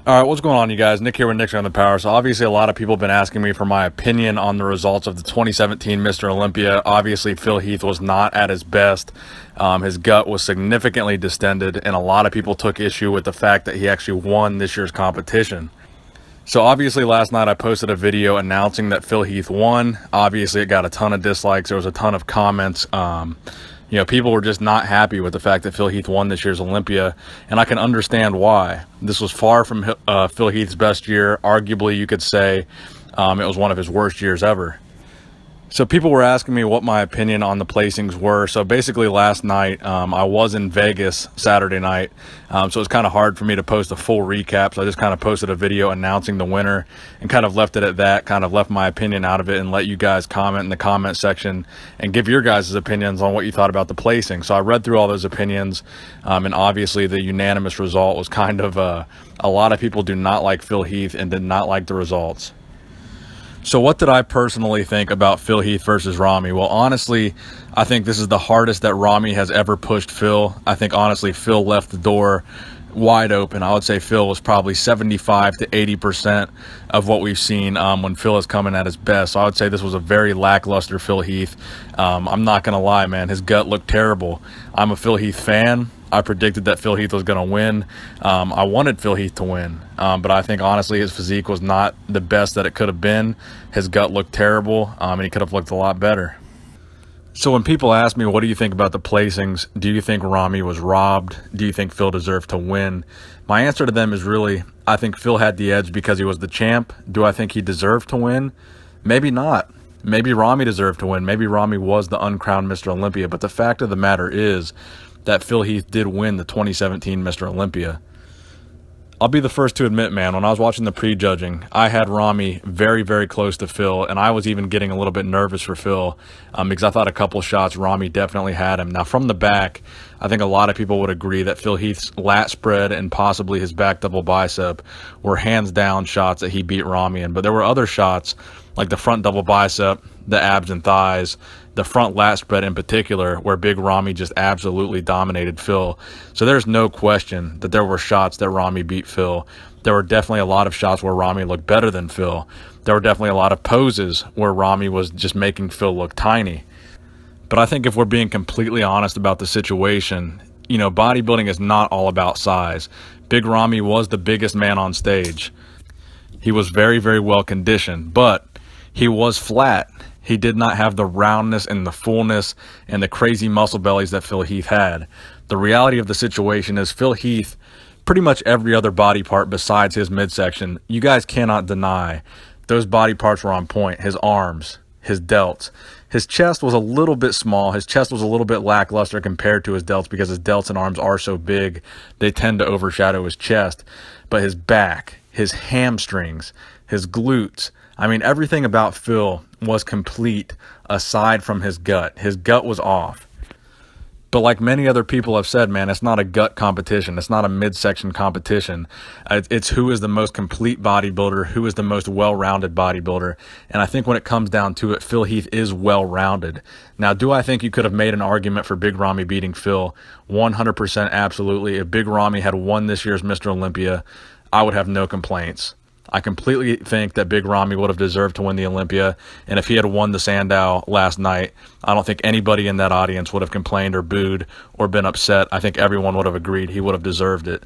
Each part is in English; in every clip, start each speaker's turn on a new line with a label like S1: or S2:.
S1: All right, what's going on, you guys? Nick here with Nick's on the Power. So obviously a lot of people have been asking me for my opinion on the results of the 2017 Mr. Olympia. Obviously Phil Heath was not at his best. His gut was significantly distended, and a lot of people took issue with the fact that he actually won this year's competition. So obviously last night I posted a video announcing that Phil Heath won. Obviously it got a ton of dislikes. There was a ton of comments. People were just not happy with the fact that Phil Heath won this year's Olympia, and I can understand why. This was far from Phil Heath's best year. Arguably, you could say it was one of his worst years ever. So people were asking me what my opinion on the placings were. So basically last night, I was in Vegas Saturday night. So it's kind of hard for me to post a full recap. So I just kind of posted a video announcing the winner and kind of left it at that, kind of left my opinion out of it and let you guys comment in the comment section and give your guys' opinions on what you thought about the placing. So I read through all those opinions, and obviously the unanimous result was kind of a lot of people do not like Phil Heath and did not like the results. So what did I personally think about Phil Heath versus Ramy? Well, honestly, I think this is the hardest that Ramy has ever pushed Phil. I think, honestly, Phil left the door wide open. I would say Phil was probably 75 to 80% of what we've seen when Phil is coming at his best. So I would say this was a very lackluster Phil Heath. I'm not going to lie, man. His gut looked terrible. I'm a Phil Heath fan. I predicted that Phil Heath was going to win. I wanted Phil Heath to win, but I think, honestly, his physique was not the best that it could have been. His gut looked terrible, and he could have looked a lot better. So when people ask me, what do you think about the placings? Do you think Ramy was robbed? Do you think Phil deserved to win? My answer to them is really, I think Phil had the edge because he was the champ. Do I think he deserved to win? Maybe not. Maybe Ramy deserved to win. Maybe Ramy was the uncrowned Mr. Olympia. But the fact of the matter is that Phil Heath did win the 2017 Mr. Olympia. I'll be the first to admit, man, when I was watching the prejudging, I had Ramy very, very close to Phil, and I was even getting a little bit nervous for Phil because I thought a couple shots Ramy definitely had him. Now, from the back, I think a lot of people would agree that Phil Heath's lat spread and possibly his back double bicep were hands down shots that he beat Ramy in. But there were other shots like the front double bicep, the abs and thighs, the front lat spread in particular, where Big Ramy just absolutely dominated Phil. So there's no question that there were shots that Ramy beat Phil. There were definitely a lot of shots where Ramy looked better than Phil. There were definitely a lot of poses where Ramy was just making Phil look tiny. But I think if we're being completely honest about the situation, bodybuilding is not all about size. Big Ramy was the biggest man on stage. He was very, very well conditioned, but he was flat. He did not have the roundness and the fullness and the crazy muscle bellies that Phil Heath had. The reality of the situation is Phil Heath, pretty much every other body part besides his midsection, you guys cannot deny those body parts were on point. His arms, his delts. His chest was a little bit small. His chest was a little bit lackluster compared to his delts because his delts and arms are so big, they tend to overshadow his chest. But his back, his hamstrings, his glutes, everything about Phil was complete aside from his gut. His gut was off. But like many other people have said, man, it's not a gut competition. It's not a midsection competition. It's who is the most complete bodybuilder, who is the most well-rounded bodybuilder. And I think when it comes down to it, Phil Heath is well-rounded. Now, do I think you could have made an argument for Big Ramy beating Phil? 100% absolutely. If Big Ramy had won this year's Mr. Olympia, I would have no complaints. I completely think that Big Ramy would have deserved to win the Olympia, and if he had won the Sandow last night, I don't think anybody in that audience would have complained or booed or been upset. I think everyone would have agreed he would have deserved it.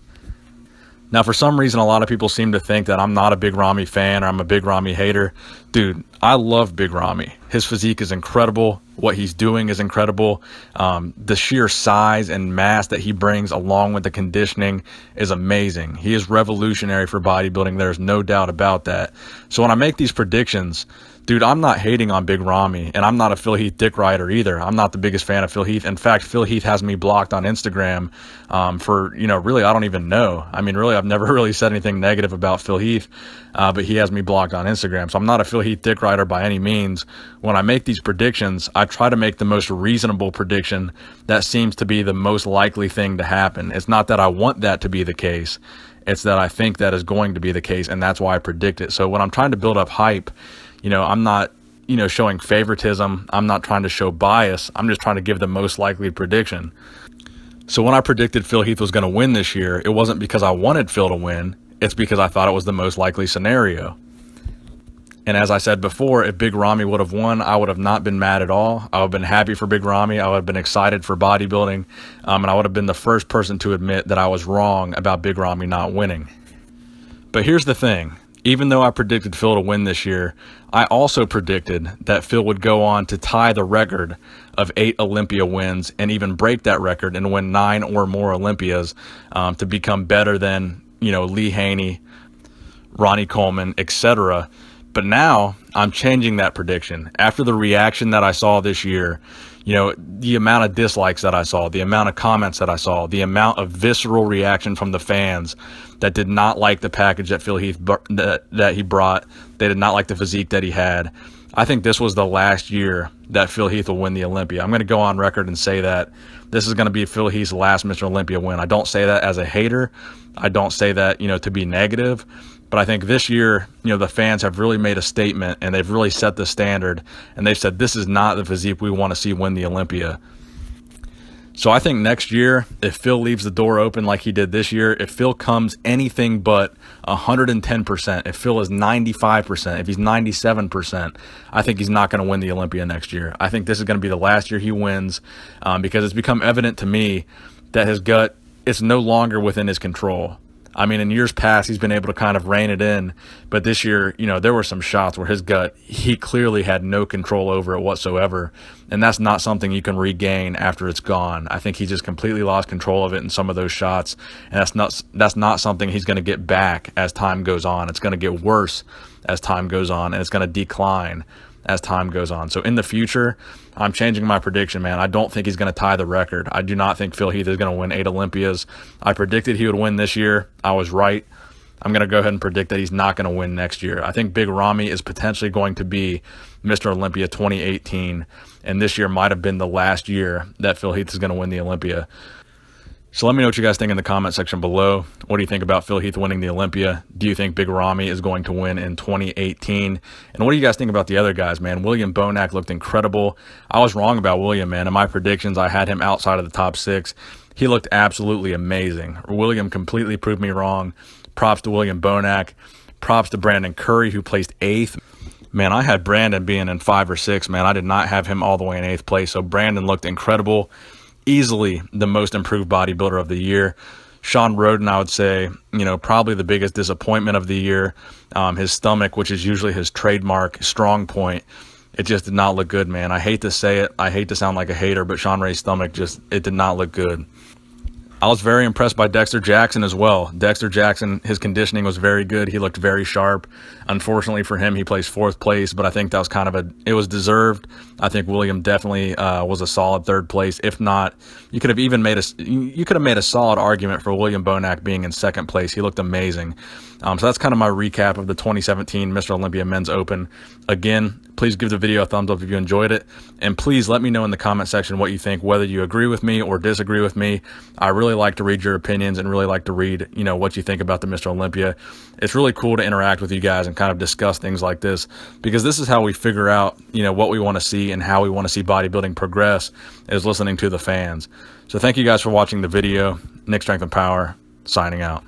S1: Now, for some reason, a lot of people seem to think that I'm not a Big Ramy fan or I'm a Big Ramy hater. Dude, I love Big Ramy. His physique is incredible. What he's doing is incredible. The sheer size and mass that he brings along with the conditioning is amazing. He is revolutionary for bodybuilding. There's no doubt about that. So when I make these predictions, dude, I'm not hating on Big Ramy, and I'm not a Phil Heath dick rider either. I'm not the biggest fan of Phil Heath. In fact, Phil Heath has me blocked on Instagram for, really, I don't even know. Really, I've never really said anything negative about Phil Heath, but he has me blocked on Instagram. So I'm not a Phil Heath dick rider by any means. When I make these predictions, I try to make the most reasonable prediction that seems to be the most likely thing to happen. It's not that I want that to be the case. It's that I think that is going to be the case, and that's why I predict it. So when I'm trying to build up hype, I'm not, showing favoritism. I'm not trying to show bias. I'm just trying to give the most likely prediction. So when I predicted Phil Heath was going to win this year, it wasn't because I wanted Phil to win. it's because I thought it was the most likely scenario. And as I said before, if Big Ramy would have won, I would have not been mad at all. I would have been happy for Big Ramy. I would have been excited for bodybuilding. And I would have been the first person to admit that I was wrong about Big Ramy not winning. But here's the thing. Even though I predicted Phil to win this year, I also predicted that Phil would go on to tie the record of 8 Olympia wins and even break that record and win 9 or more Olympias to become better than, Lee Haney, Ronnie Coleman, etc. But now I'm changing that prediction. After the reaction that I saw this year, the amount of dislikes that I saw, the amount of comments that I saw, the amount of visceral reaction from the fans that did not like the package that Phil Heath that he brought. They did not like the physique that he had. I think this was the last year that Phil Heath will win the Olympia. I'm going to go on record and say that this is going to be Phil Heath's last Mr. Olympia win. I don't say that as a hater. I don't say that, to be negative. But I think this year, the fans have really made a statement and they've really set the standard. And they've said, this is not the physique we want to see win the Olympia. So I think next year, if Phil leaves the door open like he did this year, if Phil comes anything but 110%, if Phil is 95%, if he's 97%, I think he's not going to win the Olympia next year. I think this is going to be the last year he wins because it's become evident to me that his gut is no longer within his control. I mean, in years past, he's been able to kind of rein it in. But this year, there were some shots where his gut, he clearly had no control over it whatsoever. And that's not something you can regain after it's gone. I think he just completely lost control of it in some of those shots. And that's not something he's going to get back as time goes on. It's going to get worse as time goes on, and it's going to decline as time goes on. So in the future, I'm changing my prediction, man. I don't think he's going to tie the record. I do not think Phil Heath is going to win 8 Olympias. I predicted he would win this year. I was right. I'm going to go ahead and predict that he's not going to win next year. I think Big Ramy is potentially going to be Mr. Olympia 2018, and this year might have been the last year that Phil Heath is going to win the Olympia. So let me know what you guys think in the comment section below. What do you think about Phil Heath winning the Olympia? Do you think Big Ramy is going to win in 2018? And what do you guys think about the other guys, man? William Bonac looked incredible. I was wrong about William, man. In my predictions, I had him outside of the top 6. He looked absolutely amazing. William completely proved me wrong. Props to William Bonac. Props to Brandon Curry, who placed 8th. Man, I had Brandon being in 5 or 6, man. I did not have him all the way in 8th place. So Brandon looked incredible. Easily the most improved bodybuilder of the year. Shawn Rhoden, I would say, probably the biggest disappointment of the year. His stomach, which is usually his trademark strong point, it just did not look good, man. I hate to say it. I hate to sound like a hater, but Shawn Ray's stomach it did not look good. I was very impressed by Dexter Jackson as well. Dexter Jackson, his conditioning was very good. He looked very sharp. Unfortunately for him, he placed 4th place, but I think that was it was deserved. I think William definitely was a solid 3rd place. If not, you could have made a solid argument for William Bonac being in 2nd place. He looked amazing. So that's kind of my recap of the 2017 Mr. Olympia Men's Open. Again, please give the video a thumbs up if you enjoyed it. And please let me know in the comment section what you think, whether you agree with me or disagree with me. I really like to read your opinions and really like to read, what you think about the Mr. Olympia. It's really cool to interact with you guys and kind of discuss things like this, because this is how we figure out, what we want to see and how we want to see bodybuilding progress, is listening to the fans. So thank you guys for watching the video. Nick Strength and Power, signing out.